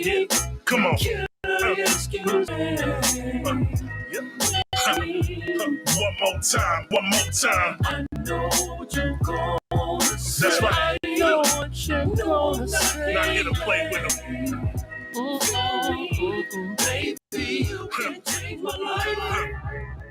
Yeah. Come on. One more time. I know what you're gonna say. That's right. I know what you're gonna say. Not here to play with them. Baby, you can change my life.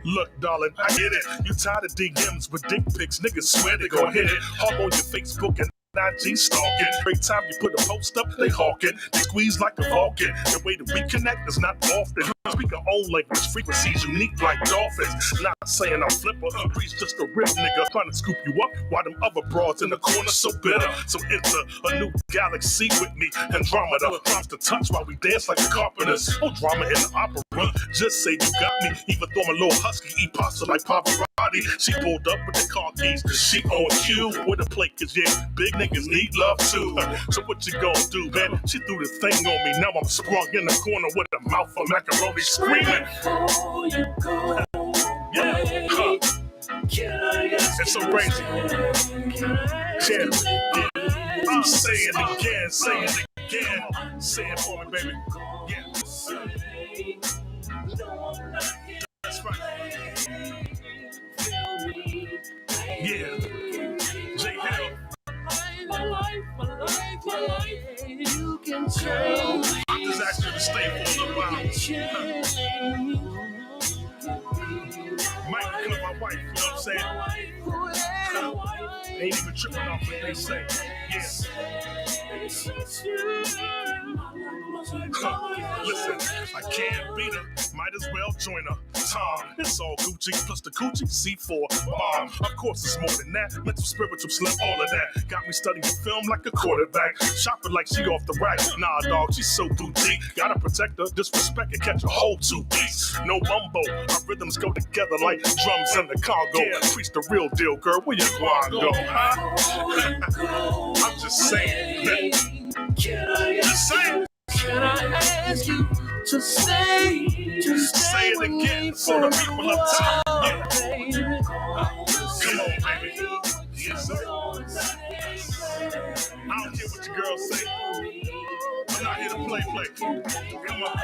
Look, darling, I get it. You tired of DMs with dick pics. Niggas swear they gon' hit it. Hog on your Facebook and IG stalking. Every time you put a post up, they hawking. They squeeze like a Vulcan. The way to reconnect is not often. Speak our own language, frequencies unique like dolphins. Not saying I'm flipper, Breeze just a real nigga trying to scoop you up while them other broads in the corner so bitter. So enter a new galaxy with me. Andromeda prompts to touch while we dance like the carpenters. No drama in the opera, just say you got me. Even though I'm a little husky, eat pasta like Pavarotti. She pulled up with the car keys, she on cue with a plate, cause yeah, big niggas need love too. So what you gonna do, man? She threw the thing on me, now I'm sprung in the corner with a mouth of macaroni screaming. Yeah, it's so crazy. Yeah. I'm saying it again, say it for me, baby. Yeah. That's right. Yeah. J-Hell. My life, you can change. I'm just asking you to stay for a little while. Might become my wife, you know what I'm saying? Ain't even tripping off what they say. Yeah. Listen, I can't beat her, might as well join her. Tom, it's all Gucci plus the Coochie C4 bomb. Of course, it's more than that. Mental, spiritual, slim, all of that. Got me studying film like a quarterback. Shopping like she off the rack. Nah, dog, she's so boutique. Gotta protect her, disrespect and catch a whole 2 beats. No mumbo, our rhythms go together like drums in the Congo. Yeah. Preach the real deal, girl. Where you going, go? Huh? I'm just saying. Just saying. Can I ask you to say it again for the people up top? Yeah. Come on, baby. Yes, sir. I don't care what your girls say. I'm not here to play. Come on.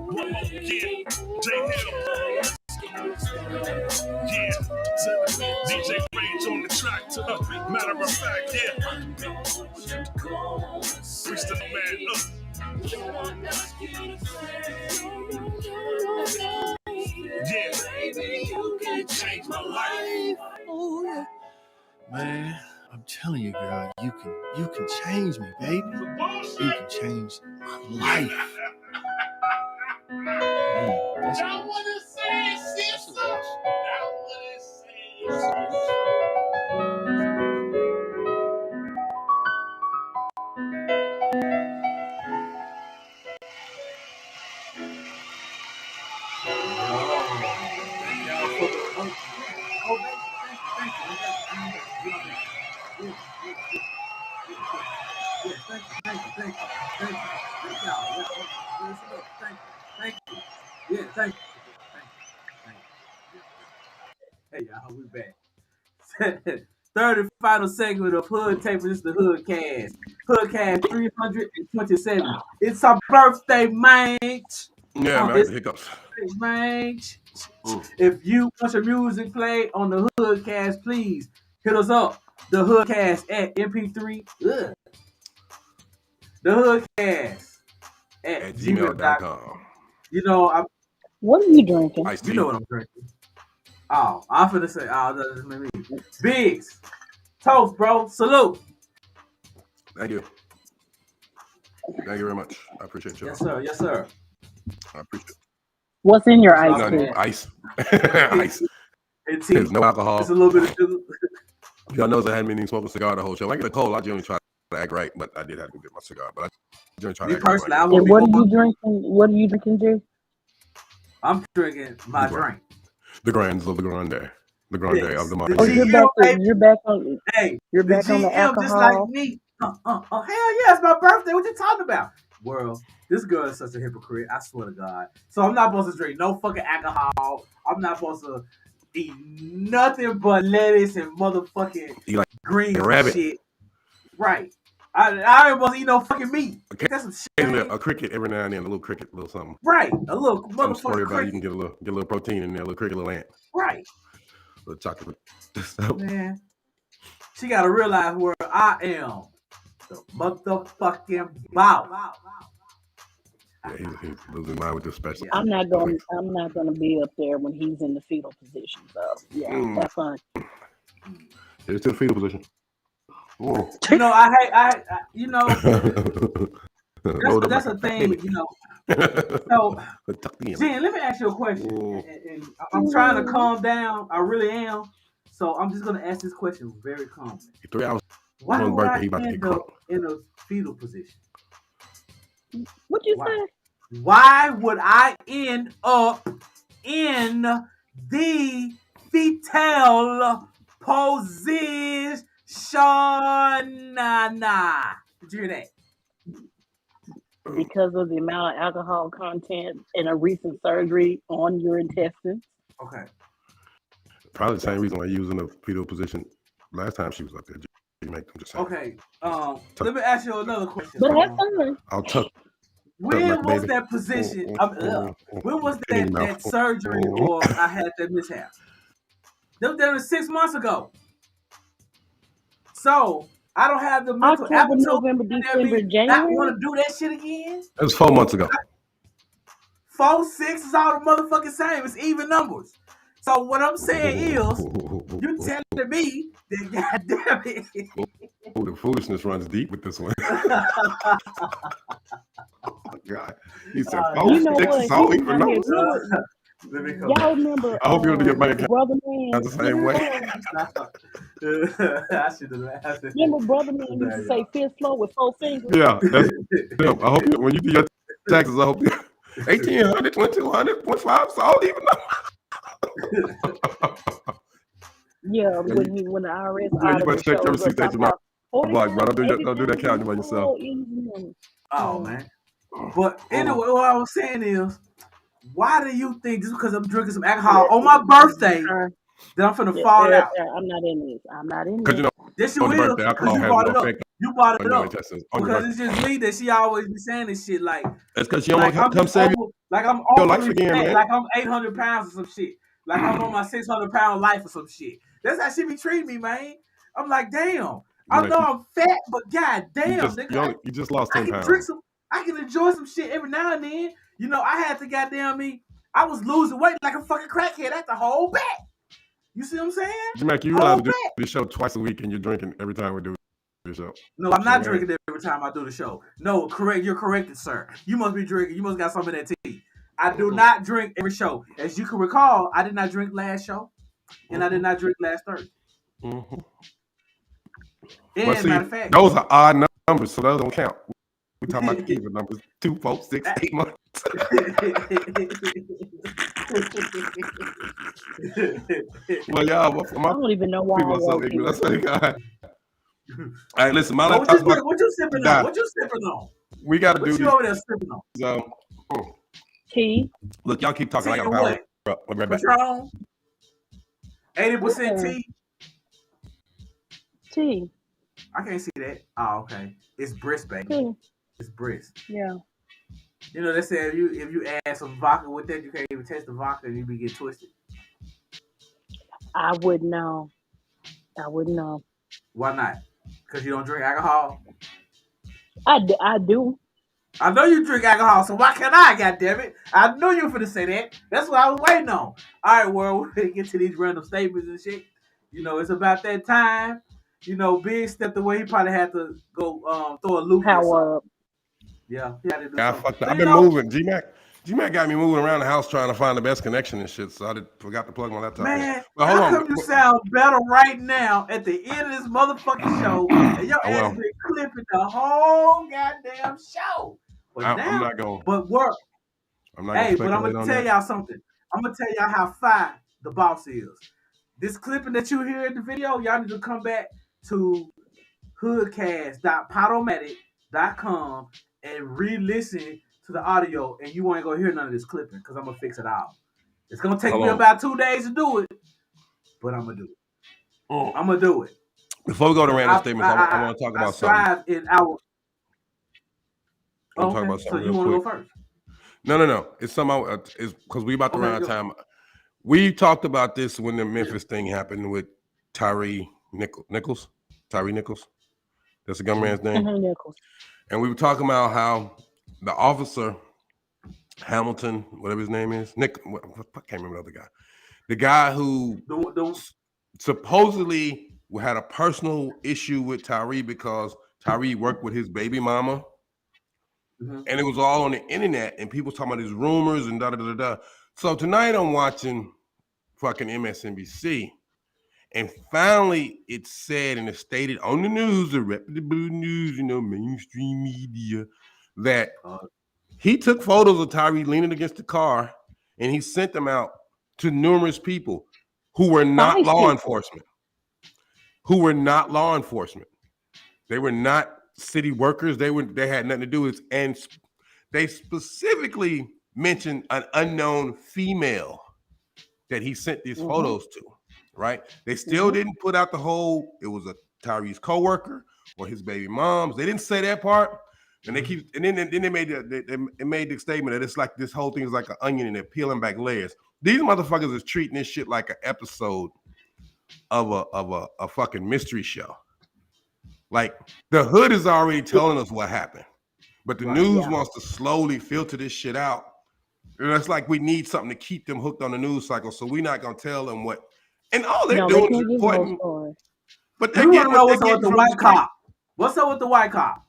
One more again. J-Hell. Yeah, DJ Rage on the track. Matter of fact, yeah. Preach to the man. Yeah, baby, you can change my life. Oh yeah, man. I'm telling you, girl, you can change me, baby. You can change my life. I wanna say sis. I wanna say Thank you. We back. Third and final segment of Hood Tape. This is the HoodCast. HoodCast 327. It's our birthday, man. Yeah, man, I had the hiccups. Man. If you want your music played on the HoodCast, please hit us up. The HoodCast at MP3. Ugh. The HoodCast at gmail.com. You know, what are you drinking? You know what I'm drinking. Oh, I'm finna say, that just made me. Bigs. Toast, bro. Salute. Thank you. Thank you very much. I appreciate you. Yes, sir. Yes, sir. I appreciate it. What's in your ice cream? Ice. Ice. There's no alcohol. It's a little bit of sugar. Y'all knows I hadn't been even smoking a cigar the whole show. When I get a cold, I generally try to act right, but I did have to get my cigar. But I generally try to act right. And what are you drinking? What are you drinking, Jay? I'm drinking my drink. The Grands of the Grande. The Grande of the market. Oh, you're back on. Hey, you're back on the alcohol. Just like me. Hell yeah, it's my birthday. What you talking about? World, this girl is such a hypocrite. I swear to God. So I'm not supposed to drink no fucking alcohol. I'm not supposed to eat nothing but lettuce and motherfucking green shit. Right. I ain't supposed to eat no fucking meat. Okay. That's some shit. A cricket every now and then, a little cricket, a little something. Right. A little motherfucking cricket. You can get a little protein in there, a little cricket, a little ant. Right. A little chocolate. Man. She gotta realize where I am. The motherfucking bow. Yeah, he's losing mind with this special. I'm not gonna be up there when he's in the fetal position. So yeah, that's fine. It's in the fetal position. You know, I you know, that's a thing, you know. So, Jen, let me ask you a question. And I'm trying to calm down. I really am. So I'm just gonna ask this question very calmly. 3 hours. Why would I end up in a fetal position? What you say? Why would I end up in the fetal position? Did you hear that? Because of the amount of alcohol content in a recent surgery on your intestines. Okay. Probably the same reason why you was in the fetal position last time she was up there. G-Mack, I'm just saying. Okay. Let me ask you another question. But have fun. I'll tuck. When was that position? When was that surgery or I had that mishap? That was 6 months ago. So I don't have the mental October, November, December, January. I want to do that shit again. It was 4 months ago. 4, 6 is all the motherfucking same. It's even numbers. So what I'm saying is, you telling me that goddamn it. The foolishness runs deep with this one. Oh my God. He said, you know what? So even numbers. Y'all remember? I hope you don't get my Brother Man. the same way. I should have laughed. Remember Brother Man used to say fifth floor with 4 fingers? Yeah, that's him. I hope when you do your taxes, I hope you 1,800, 2,200, 0.5, so all even Yeah, when the IRS you better check your receipts that you not. I'm like, bro, don't do that counting by yourself. Oh man. But anyway, what I was saying is, why do you think just because I'm drinking some alcohol on my birthday that I'm finna fall out? I'm not in this. Because you know, yes, you will. Alcohol you has brought no it up. effect You brought it up. because It's just me that she always be saying this shit like. That's because she don't want to come save you. Like I'm your life again, man. Like I'm 800 pounds or some shit. Like I'm on my 600-pound life or some shit. That's how she be treating me, man. I'm like, damn. I know I'm fat, but god damn, you just lost 10 pounds. I can enjoy some shit every now and then. You know, I had to goddamn me. I was losing weight like a fucking crackhead. That's the whole back. You see what I'm saying? G-Mack, you realize we do this show twice a week and you're drinking every time we do the show. No, I'm not drinking every time I do the show. No, correct. You're corrected, sir. You must be drinking. You must got some of that tea. I do not drink every show. As you can recall, I did not drink last show, and I did not drink last Thursday. Mm-hmm. And see, matter of fact, those are odd numbers, so those don't count. We're talking about the even numbers: 2, 4, 6, 8 months. Well, y'all, I don't even know why. That's what God. All right, listen, my what you sipping on? What you sipping on? We got to do what you over there sipping on? Tea. Look, y'all keep talking. I got to power up. I'll be right back. 80% T. T. I can't see that. Oh, okay. It's brisk, baby. T. It's brisk. Yeah. You know, they say if you add some vodka with that, you can't even taste the vodka and you be get twisted. I wouldn't know. I wouldn't know. Why not? Because you don't drink alcohol? I do. I know you drink alcohol, so why can't I, goddammit? I knew you were finna say that. That's what I was waiting on. All right, well, we're going to get to these random statements and shit. You know, it's about that time. You know, Big stepped away. He probably had to go throw a loop or something. Power up. Yeah, he had to do I something. fucked up. So, I've you been know, moving. G-Mac got me moving around the house trying to find the best connection and shit, so forgot to plug my laptop in. man, But hold how on. come you sound better right now at the end of this motherfucking show and your ass been clipping the whole goddamn show? But I'm not going. But work. I'm not going to But I'm speculate gonna on tell that. y'all something. I'm gonna tell y'all how fire the boss is. This clipping that you hear in the video, y'all need to come back to hoodcast.podomatic.com and re-listen to the audio, and you ain't gonna hear none of this clipping because I'm gonna fix it all. It's gonna take me about 2 days to do it, but I'm gonna do it. I'm gonna do it. Before we go to random statements, I want to talk about something. In our. I'm talking about something. So you want to go first? No. It's something. It's because we about to run out of time. We talked about this when the Memphis thing happened with Tyree Nichols. Tyree Nichols. That's the gun man's name. Nichols. And we were talking about how the officer, Hamilton, whatever his name is, I can't remember the other guy. The guy who supposedly had a personal issue with Tyree because Tyree worked with his baby mama. Mm-hmm. And it was all on the internet, and people talking about these rumors and da-da-da-da. So tonight I'm watching fucking MSNBC, and finally it's said and it's stated on the news, the reputable news, mainstream media, that he took photos of Tyree leaning against the car, and he sent them out to numerous people who were not law enforcement. They were not city workers. They had nothing to do with it. And they specifically mentioned an unknown female that he sent these photos to, right? They still didn't put out the whole, it was a Tyree's coworker or his baby moms. They didn't say that part. And they keep, and then they made the statement that it's like this whole thing is like an onion and they're peeling back layers. These motherfuckers is treating this shit like an episode of a fucking mystery show. Like the hood is already telling us what happened, but the news wants to slowly filter this shit out. And it's like we need something to keep them hooked on the news cycle, so we're not gonna tell them what. And all they're doing is reporting. But we want to know what's up with the white cop. What's up with the white cop?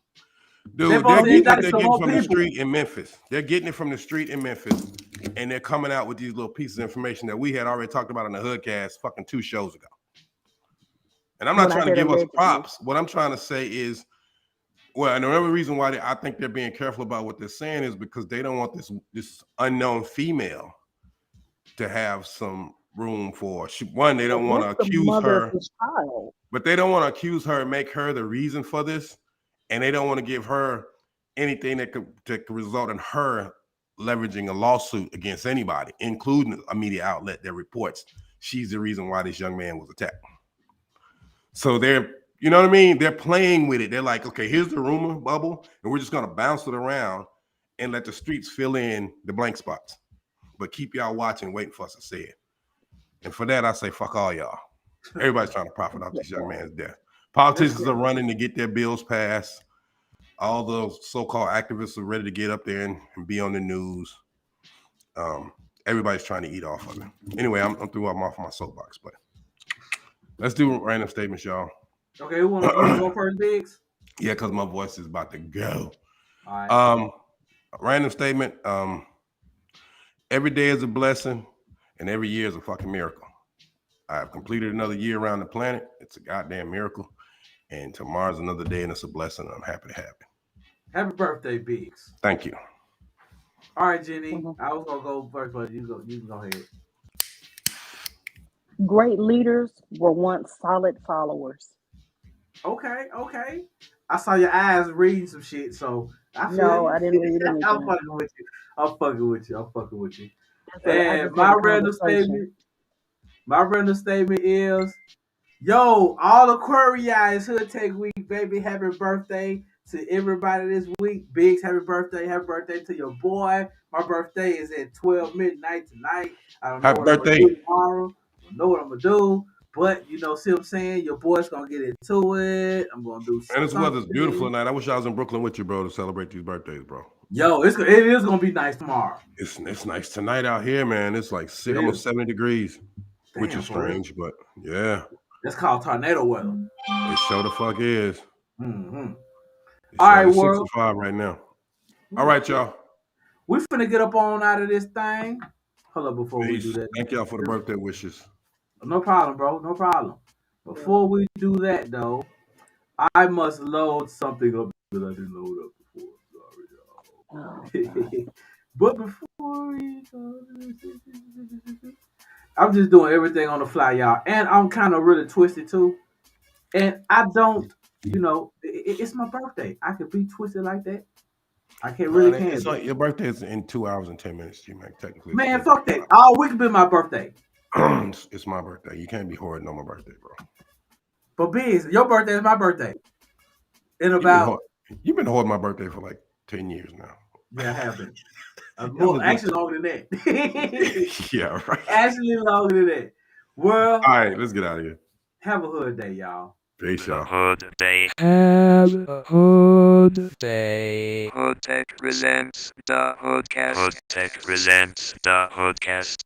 Dude, they're getting from the street in Memphis. They're getting it from the street in Memphis, and they're coming out with these little pieces of information that we had already talked about on the HoodCast fucking 2 shows ago. And I'm not trying to give us props. What I'm trying to say is, well, and another reason why I think they're being careful about what they're saying is because they don't want this unknown female to have some room for. One, they don't want to accuse her, but they don't want to accuse her and make her the reason for this, and they don't want to give her anything that could result in her leveraging a lawsuit against anybody, including a media outlet that reports she's the reason why this young man was attacked. So they're, you know what I mean? They're playing with it. They're like, okay, here's the rumor bubble, and we're just going to bounce it around and let the streets fill in the blank spots. But keep y'all watching, waiting for us to say it. And for that, I say, fuck all y'all. Everybody's trying to profit off this young man's death. Politicians are running to get their bills passed. All the so-called activists are ready to get up there and be on the news. Everybody's trying to eat off of it. Anyway, I'm through. I'm off my soapbox, but let's do random statements, y'all. Okay, who want to go first, Biggs? Yeah, because my voice is about to go. All right. Random statement. Every day is a blessing, and every year is a fucking miracle. I have completed another year around the planet. It's a goddamn miracle. And tomorrow's another day, and it's a blessing. I'm happy to have it. Happy birthday, Biggs. Thank you. All right, Jenny. I was gonna go first, but you can go ahead. Great leaders were once solid followers. Okay. I saw your eyes reading some shit, so I didn't read anything. I'm fucking with you. And my random statement. My random statement is, yo, all Aquaria is Hood Tech Week, baby. Happy birthday to everybody this week. Biggs, happy birthday. Happy birthday to your boy. My birthday is at 12 midnight tonight. I don't know Happy what I'm going to birthday. do tomorrow. I don't know what I'm going to do. But, see what I'm saying? Your boy's going to get into it. I'm going to do And this weather's beautiful something. tonight. I wish I was in Brooklyn with you, bro, to celebrate these birthdays, bro. Yo, it is going to be nice tomorrow. It's nice tonight out here, man. It's like almost 70 degrees, which is strange, but yeah. That's called tornado weather. It sure the fuck is. Mm-hmm. All right, it's 65 right now. All right, y'all. We finna get up on out of this thing. Hold up before we do that. Thank y'all for the birthday wishes. No problem, bro. No problem. Before we do that, though, I must load something up that I didn't load up before. Sorry, y'all. But before we go, I'm just doing everything on the fly, y'all. And I'm kind of really twisted, too. And I don't, it's my birthday. I could be twisted like that. I can't really can't. It's like your birthday is in 2 hours and 10 minutes, G-Mack, technically. Man, fuck that. All week be my birthday. It's my birthday. You can't be hoarding on my birthday, bro. But Biz, your birthday is my birthday. In about you've been holding my birthday for like 10 years now. Yeah, I have been. Well, actually longer than that. Yeah, right. Actually longer than that. Well, all right, let's get out of here. Have a hood day, y'all. Peace, y'all. Hood day. Have a hood day. Hood Tech presents the HoodCast. Hood Tech presents the HoodCast.